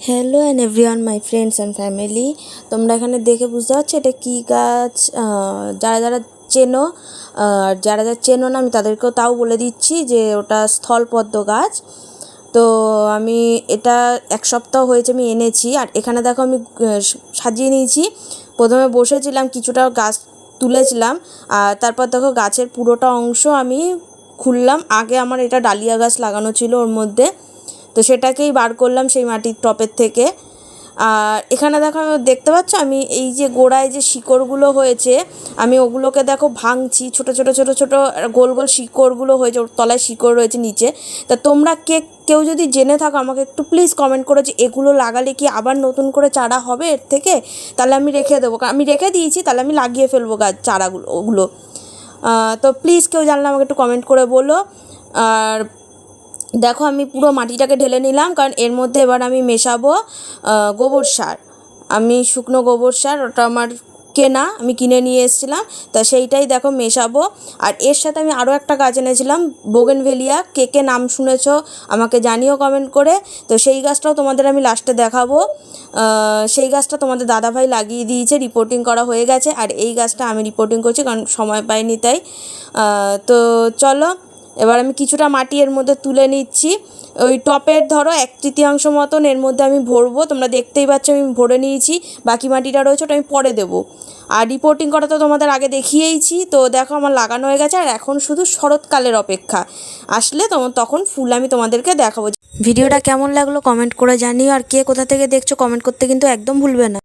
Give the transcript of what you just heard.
Hello and everyone my friends and family. তোমরা এখানে দেখে বুঝতে পারছো এটা কী গাছ। যারা যারা চেনো আর যারা যারা চেনো না আমি তাদেরকেও তাও বলে দিচ্ছি যে ওটা স্থলপদ্ম গাছ। তো আমি এটা এক সপ্তাহ হয়েছে আমি এনেছি। আর এখানে দেখো আমি সাজিয়ে নিয়েছি। প্রথমে বসেছিলাম, কিছুটা গাছ তুলেছিলাম, আর তারপর দেখো গাছের পুরোটা অংশ আমি খুললাম। আগে আমার এটা ডালিয়া গাছ লাগানো ছিল ওর মধ্যে, তো সেটাকেই বার করলাম সেই মাটির টপের থেকে। আর এখানে দেখো দেখতে পাচ্ছ আমি এই যে গোড়ায় যে শিকড়গুলো হয়েছে আমি ওগুলোকে দেখো ভাঙছি। ছোট ছোট ছোট ছোট গোল গোল শিকড়গুলো হয়েছে, ওর তলায় শিকড় রয়েছে নিচে। তা তোমরা কেউ যদি জেনে থাকো আমাকে একটু প্লিজ কমেন্ট করো যে এগুলো লাগালে কি আবার নতুন করে চারা হবে এর থেকে? তাহলে আমি রেখে দেবো, আমি রেখে দিয়েছি, তাহলে আমি লাগিয়ে ফেলবো গাছ চারাগুলো ওগুলো। তো প্লিজ কেউ জানলে আমাকে একটু কমেন্ট করে বলো। আর দেখো আমি পুরো মাটিটাকে ঢেলে নিলাম, কারণ এর মধ্যে এবার আমি মেশাবো গোবর সার। আমি শুকনো গোবর সার, ওটা আমার কেনা, আমি কিনে নিয়ে এসেছিলাম, তা সেইটাই দেখো মেশাবো। আর এর সাথে আমি আরও একটা গাছ এনেছিলাম, বোগেনভেলিয়া। কে কে নাম শুনেছো আমাকে জানিও কমেন্ট করে। তো সেই গাছটাও তোমাদের আমি লাস্টে দেখাবো। সেই গাছটা তোমাদের দাদাভাই লাগিয়ে দিয়েছে, রিপোর্টিং করা হয়ে গেছে। আর এই গাছটা আমি রিপোর্টিং করছি কারণ সময় পাইনি তাই। তো চলো এবার আমি কিছুটা মাটি এর মধ্যে তুলে নিচ্ছি। ওই টপের ধরো 1/3 মতন এর মধ্যে আমি ভরবো। তোমরা দেখতেই পাচ্ছ আমি ভরে নিয়েছি, বাকি মাটিটা রয়েছে ওটা আমি পরে দেবো। আর রিপোর্টিং করা তো তোমাদের আগে দেখিয়েইছি। তো দেখো আমার লাগানো হয়ে গেছে, আর এখন শুধু শরৎকালের অপেক্ষা। আসলে তখন ফুল আমি তোমাদেরকে দেখাবো। ভিডিওটা কেমন লাগলো কমেন্ট করে জানিও, আর কে কোথা থেকে দেখছো কমেন্ট করতে কিন্তু একদম ভুলবে না।